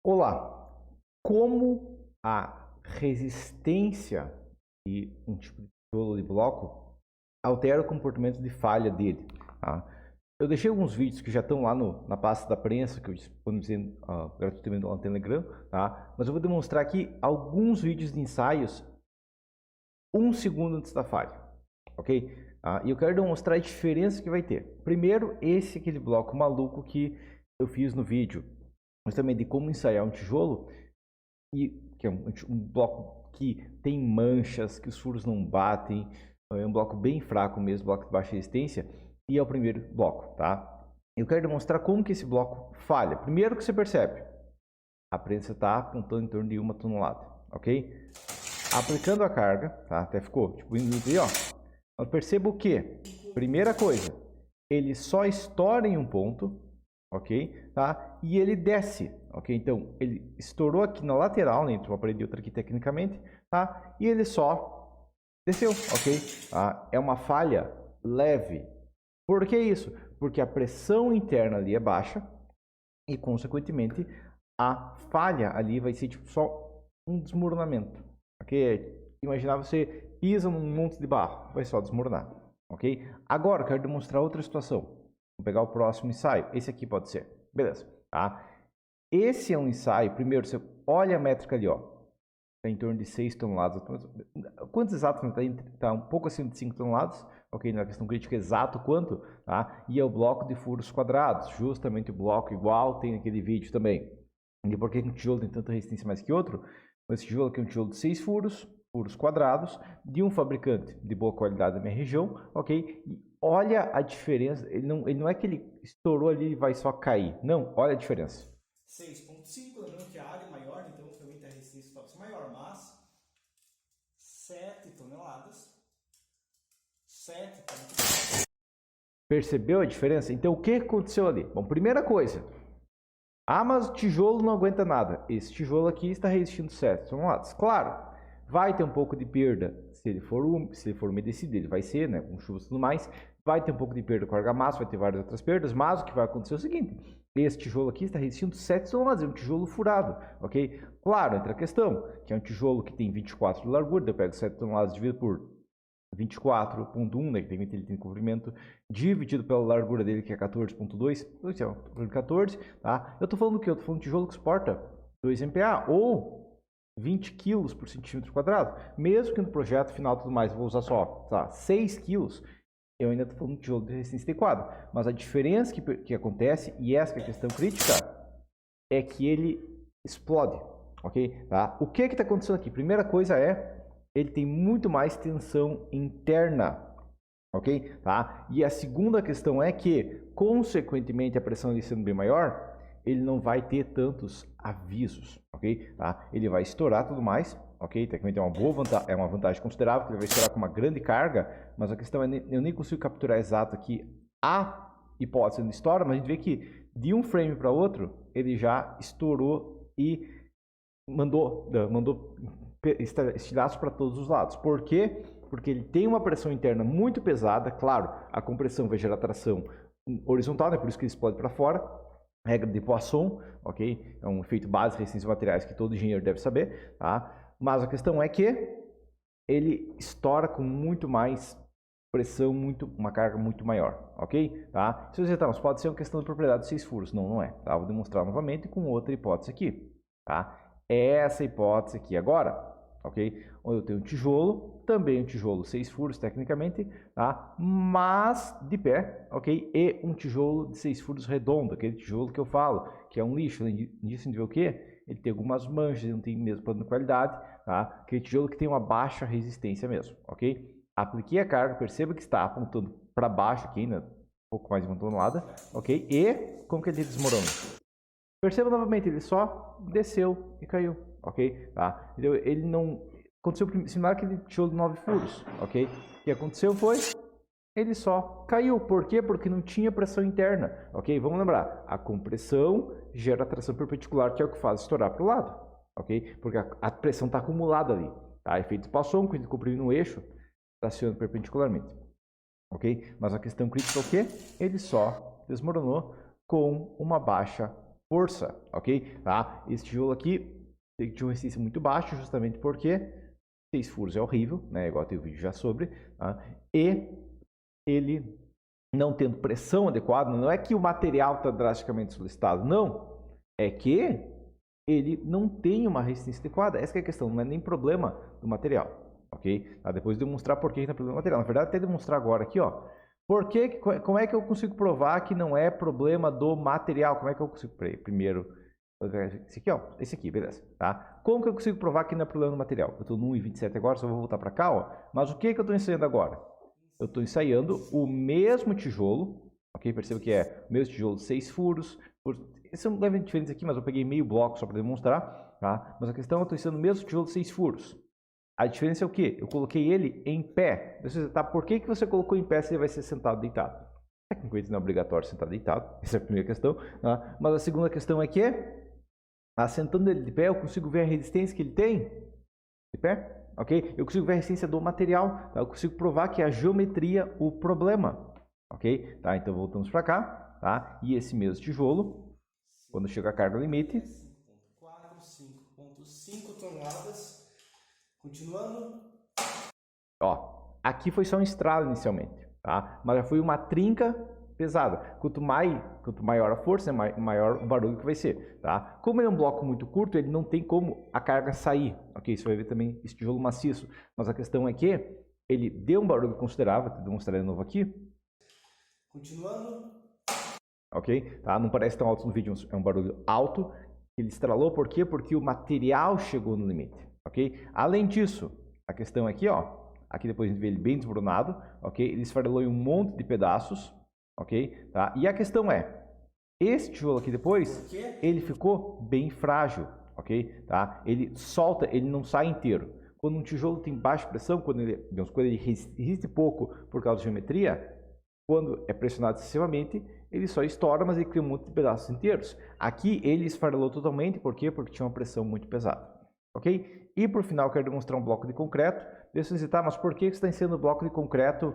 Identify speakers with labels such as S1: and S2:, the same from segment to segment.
S1: Olá, como a resistência de um tipo de tijolo de bloco altera o comportamento de falha dele, tá? Eu deixei alguns vídeos que já estão lá na pasta da prensa, que eu disponibilizei gratuitamente lá no Telegram, tá? Mas eu vou demonstrar aqui alguns vídeos de ensaios 1 segundo antes da falha, ok? E eu quero demonstrar a diferença que vai ter. Primeiro, aquele bloco maluco que eu fiz no vídeo, mas também de como ensaiar um tijolo, que é um bloco que tem manchas, que os furos não batem, é um bloco bem fraco mesmo, bloco de baixa resistência, e é o primeiro bloco, tá? Eu quero demonstrar como que esse bloco falha. Primeiro que você percebe, a prensa está apontando em torno de 1 tonelada, ok? Aplicando a carga, tá? Até ficou, tipo, indo aí, ó. Eu percebo que, primeira coisa, ele só estoura em um ponto, ok? Tá? E ele desce, ok? Então, ele estourou aqui na lateral, né, entre uma parede e outra aqui tecnicamente, tá? E ele só desceu, ok? Tá? É uma falha leve. Por que isso? Porque a pressão interna ali é baixa e, consequentemente, a falha ali vai ser tipo, só um desmoronamento, ok? Imaginar você pisa num monte de barro, vai só desmoronar, ok? Agora, eu quero demonstrar outra situação. Vou pegar o próximo ensaio. Esse aqui pode ser. Beleza, tá? Esse é um ensaio. Primeiro, você olha a métrica ali, ó. Está em torno de 6 toneladas. Quantos exatos? Está um pouco acima de 5 toneladas. Ok, na questão crítica, exato quanto, tá? E é o bloco de furos quadrados. Justamente o bloco igual tem naquele vídeo também. E por que um tijolo tem tanta resistência mais que outro? Esse tijolo aqui é um tijolo de 6 furos quadrados, de um fabricante de boa qualidade da minha região, ok? E olha a diferença, ele não é que ele estourou ali e vai só cair, não, olha a diferença.
S2: 6,5, lembrando que a área é maior, então também a resistência torce maior, mas 7 toneladas, 7 toneladas.
S1: Percebeu a diferença? Então o que aconteceu ali? Bom, primeira coisa, mas o tijolo não aguenta nada. Esse tijolo aqui está resistindo 7 toneladas. Claro, vai ter um pouco de perda se ele for umedecido, ele vai ser, né, com chuvas e tudo mais. Vai ter um pouco de perda com argamassa, vai ter várias outras perdas, mas o que vai acontecer é o seguinte: esse tijolo aqui está resistindo 7 toneladas, é um tijolo furado, ok? Claro, entra a questão, que é um tijolo que tem 24 de largura, eu pego 7 toneladas dividido por 24,1, né, que ele tem comprimento, dividido pela largura dele, que é 14,2, 14, tá? Eu tô falando do que? Eu tô falando de tijolo que suporta 2 MPa ou 20 kg por centímetro quadrado. Mesmo que no projeto final tudo mais eu vou usar só, tá, 6 kg, eu ainda tô falando de tijolo de resistência adequada. Mas a diferença que acontece, e essa que é a questão crítica, é que ele explode, ok? Tá? O que está acontecendo aqui? Primeira coisa é, ele tem muito mais tensão interna, ok? Tá? E a segunda questão é que, consequentemente, a pressão ali sendo bem maior, ele não vai ter tantos avisos, ok? Tá? Ele vai estourar tudo mais, ok? Tecnicamente é uma vantagem considerável, que ele vai estourar com uma grande carga, mas a questão é, eu nem consigo capturar exato aqui a hipótese de estoura, mas a gente vê que de um frame para outro, ele já estourou e mandou estilhaços para todos os lados. Por quê? Porque ele tem uma pressão interna muito pesada. Claro, a compressão vai gerar tração horizontal, né? Por isso que ele explode para fora. Regra de Poisson, ok? É um efeito básico de resistência de materiais que todo engenheiro deve saber, tá? Mas a questão é que ele estoura com muito mais pressão, uma carga muito maior, ok? Tá? Se você mas pode ser uma questão de propriedade de 6 furos. Não, não é. Tá? Vou demonstrar novamente com outra hipótese aqui, tá? Essa hipótese aqui agora, ok? Onde eu tenho um tijolo, também um tijolo 6 furos tecnicamente, tá? Mas de pé, ok? E um tijolo de 6 furos redondo, aquele tijolo que eu falo, que é um lixo. Além disso, a gente vê o quê? Ele tem algumas manchas, não tem mesmo plano de qualidade, tá? Aquele tijolo que tem uma baixa resistência mesmo, ok? Apliquei a carga, perceba que está apontando para baixo aqui, né? Um pouco mais de 1 tonelada, ok? E como que ele desmorona? Perceba novamente, ele só desceu e caiu, ok? Tá? Ele não... Aconteceu similar aquele tijolo de 9 furos, ok? O que aconteceu foi... Ele só caiu. Por quê? Porque não tinha pressão interna, ok? Vamos lembrar, a compressão gera tração perpendicular, que é o que faz estourar para o lado, ok? Porque a pressão está acumulada ali, tá? Efeito Poisson, quando comprime no eixo, traciona perpendicularmente, ok? Mas a questão crítica é o quê? Ele só desmoronou com uma baixa força, ok? Tá? Esse tijolo aqui tem uma resistência muito baixa, justamente porque 6 furos é horrível, né? Igual tem o vídeo já sobre, tá? E ele não tendo pressão adequada, não é que o material está drasticamente solicitado, não, é que ele não tem uma resistência adequada. Essa é a questão, não é nem problema do material, ok? Tá? Depois de demonstrar por que está problema do material. Na verdade, até demonstrar agora aqui, ó. Como é que eu consigo provar que não é problema do material? Como é que eu consigo? Primeiro, esse aqui, ó. Esse aqui, beleza. Tá? Como que eu consigo provar que não é problema do material? Eu estou no 1,27 agora, só vou voltar para cá, ó. Mas o que eu estou ensaiando agora? Eu estou ensaiando o mesmo tijolo, ok? Perceba que é o mesmo tijolo, 6 furos. São levemente diferentes aqui, mas eu peguei meio bloco só para demonstrar, tá? Mas a questão é que eu estou ensinando o mesmo tijolo, 6 furos. A diferença é o quê? Eu coloquei ele em pé. Você, tá? Por que você colocou em pé se ele vai ser sentado deitado? Tecnicamente não é obrigatório sentar deitado, essa é a primeira questão. Tá? Mas a segunda questão é que, assentando ele de pé, eu consigo ver a resistência que ele tem de pé, ok? Eu consigo ver a resistência do material, tá? Eu consigo provar que é a geometria o problema, ok? Tá? Então voltamos para cá, tá? E esse mesmo tijolo, quando chega a carga limite,
S2: 5,5 toneladas. Continuando.
S1: Ó, aqui foi só um estralo inicialmente, tá? Mas já foi uma trinca pesada. Quanto maior a força, maior o barulho que vai ser, tá? Como ele é um bloco muito curto, ele não tem como a carga sair, ok? Você vai ver também esse tijolo maciço. Mas a questão é que ele deu um barulho considerável, vou demonstrar de novo aqui.
S2: Continuando.
S1: Ok? Tá? Não parece tão alto no vídeo, é um barulho alto. Ele estralou, por quê? Porque o material chegou no limite, ok? Além disso, a questão aqui, ó, aqui depois a gente vê ele bem desmoronado, ok? Ele esfarelou em um monte de pedaços, ok? Tá? E a questão é, esse tijolo aqui depois, ele ficou bem frágil, ok? Tá? Ele solta, ele não sai inteiro. Quando um tijolo tem baixa pressão, quando ele resiste pouco por causa da geometria, quando é pressionado excessivamente, ele só estoura, mas ele cria um monte de pedaços inteiros. Aqui ele esfarelou totalmente, por quê? Porque tinha uma pressão muito pesada, ok? E por final, eu quero demonstrar um bloco de concreto. Deixa eu citar, mas por que você está ensinando o bloco de concreto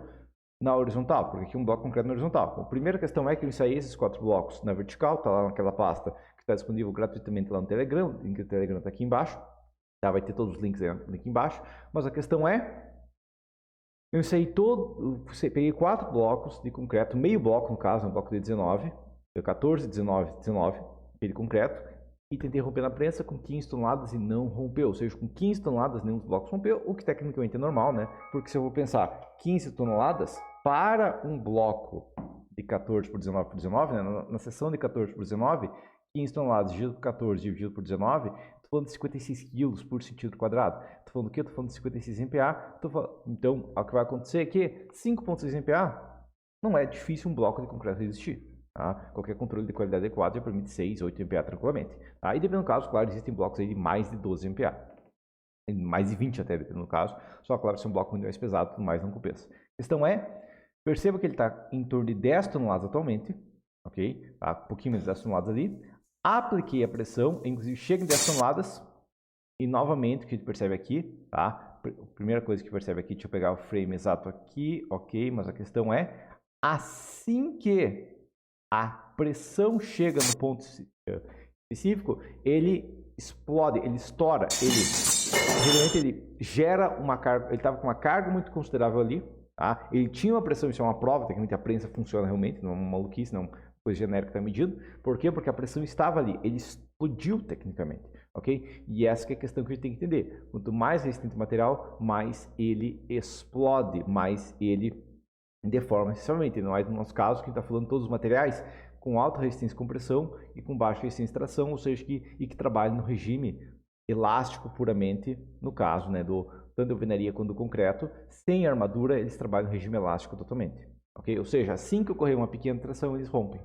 S1: na horizontal? Porque aqui é um bloco de concreto na horizontal. Bom, a primeira questão é que eu ensaiei esses 4 blocos na vertical, está lá naquela pasta que está disponível gratuitamente lá no Telegram. O link do Telegram está aqui embaixo. Tá? Vai ter todos os links aqui embaixo. Mas a questão é, eu ensaiei peguei 4 blocos de concreto, meio bloco no caso, um bloco de 19, 14, 19, 19, de concreto, e tentei romper na prensa com 15 toneladas e não rompeu, ou seja, com 15 toneladas nenhum dos blocos rompeu, o que tecnicamente é normal, né? Porque se eu vou pensar 15 toneladas para um bloco de 14 por 19 por 19, né? Na seção de 14 por 19, 15 toneladas dividido por 14 dividido por 19, estou falando de 56 quilos por centímetro quadrado. Estou falando do quê? Estou falando de 56 MPa. Então, o que vai acontecer é que 5,6 MPa não é difícil um bloco de concreto resistir. Tá? Qualquer controle de qualidade adequado já permite 6, 8 MPa tranquilamente. Tá? E dependendo do caso, claro, existem blocos aí de mais de 12 MPa. Mais de 20 até, dependendo do caso. Só, claro, se é um bloco muito mais pesado, tudo mais não compensa. A questão é, perceba que ele está em torno de 10 toneladas atualmente. Ok? Tá? Um pouquinho menos de 10 toneladas ali. Apliquei a pressão, inclusive chega em 10 toneladas. E novamente, o que a gente percebe aqui, tá? A primeira coisa que percebe aqui, deixa eu pegar o frame exato aqui, ok, mas a questão é, assim que a pressão chega no ponto específico, ele explode, ele estoura, geralmente ele gera uma carga, ele estava com uma carga muito considerável ali, tá? Ele tinha uma pressão, isso é uma prova, tecnicamente a prensa funciona realmente, não é uma maluquice, não é uma coisa genérica que está medindo. Por quê? Porque a pressão estava ali, ele explodiu tecnicamente. Ok? E essa que é a questão que a gente tem que entender. Quanto mais resistente o material, mais ele explode, mais ele deforma excessivamente. Não é no nosso caso, que a gente está falando de todos os materiais com alta resistência à compressão e com baixa resistência à tração, ou seja, que trabalham no regime elástico puramente, no caso, né, tanto da alvenaria quanto do concreto, sem armadura, eles trabalham no regime elástico totalmente. Ok? Ou seja, assim que ocorrer uma pequena tração, eles rompem.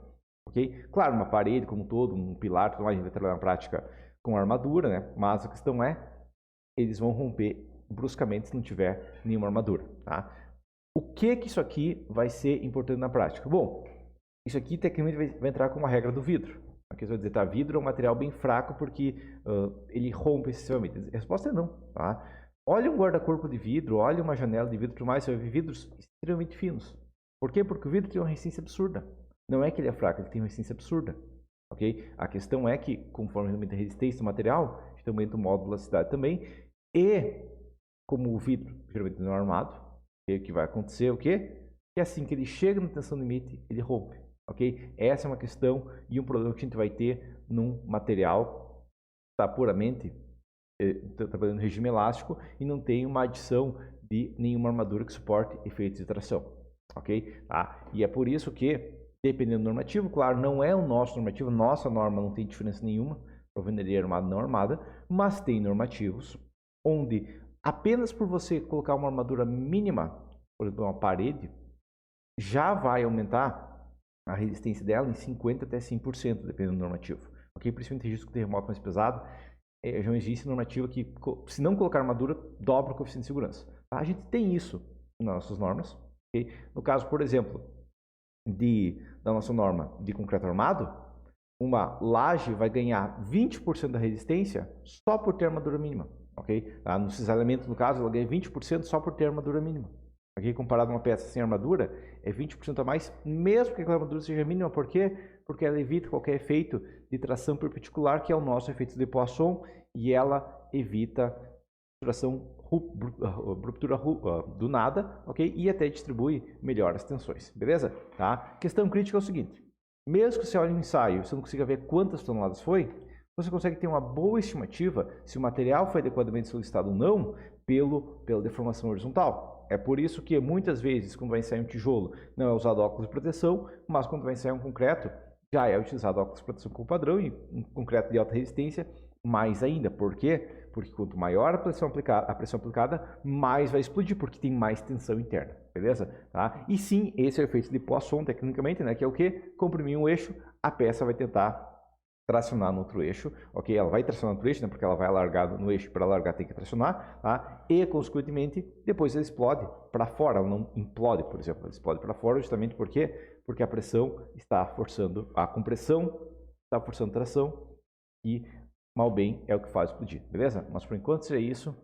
S1: Ok? Claro, uma parede como um todo, um pilar, tudo mais, a gente vai trabalhar na prática com armadura, né? Mas a questão é, eles vão romper bruscamente se não tiver nenhuma armadura, tá? O que isso aqui vai ser importante na prática? Bom, isso aqui tecnicamente vai entrar com uma regra do vidro. Aqui você vai dizer, tá, vidro é um material bem fraco porque ele rompe excessivamente. A resposta é não, tá? Olha um guarda-corpo de vidro, olha uma janela de vidro, tudo mais, você vai ver vidros extremamente finos. Por quê? Porque o vidro tem uma resistência absurda. Não é que ele é fraco, ele tem uma resistência absurda. ok? A questão é que, conforme aumenta a resistência do material, a gente aumenta o módulo de velocidade também, e como o vidro geralmente não é armado, o que vai acontecer, o quê? Que assim que ele chega na tensão limite, ele rompe, ok? Essa é uma questão e um problema que a gente vai ter num material que está puramente trabalhando em regime elástico e não tem uma adição de nenhuma armadura que suporte efeitos de tração, ok? Tá? E é por isso que, dependendo do normativo, claro, não é o nosso normativo, nossa norma não tem diferença nenhuma para alvenaria armada não armada, mas tem normativos onde apenas por você colocar uma armadura mínima, por exemplo, uma parede, já vai aumentar a resistência dela em 50% até 100%, dependendo do normativo. Ok? Principalmente risco de terremoto mais pesado, já existe normativa que, se não colocar armadura, dobra o coeficiente de segurança. Tá? A gente tem isso nas nossas normas. Okay? No caso, por exemplo, da nossa norma de concreto armado, uma laje vai ganhar 20% da resistência só por ter armadura mínima. Okay? Tá? No cisalhamento, no caso, ela ganha 20% só por ter armadura mínima. Okay? Comparado a uma peça sem armadura, é 20% a mais, mesmo que a armadura seja mínima. Por quê? Porque ela evita qualquer efeito de tração perpendicular, que é o nosso efeito de Poisson, e ela evita tração ruptura do nada, ok? E até distribui melhor as tensões, beleza? Tá? Questão crítica é o seguinte: mesmo que você olhe um ensaio e você não consiga ver quantas toneladas foi, você consegue ter uma boa estimativa se o material foi adequadamente solicitado ou não pela deformação horizontal. É por isso que muitas vezes, quando vai ensaiar um tijolo, não é usado óculos de proteção, mas quando vai ensaiar um concreto, já é utilizado óculos de proteção como padrão e um concreto de alta resistência mais ainda. Por quê? Porque quanto maior a pressão aplicada, mais vai explodir, porque tem mais tensão interna, beleza? Tá? E sim, esse é o efeito de Poisson, tecnicamente, né? Que é o que? Comprimir um eixo, a peça vai tentar tracionar no outro eixo, ok? Ela vai tracionar no outro eixo, né? Porque ela vai alargar no eixo, para alargar tem que tracionar, tá? E, consequentemente, depois ela explode para fora, ela não implode, por exemplo, ela explode para fora justamente porque a pressão está forçando, a compressão está forçando tração e, mal bem, é o que faz explodir, beleza? Mas, por enquanto, é isso.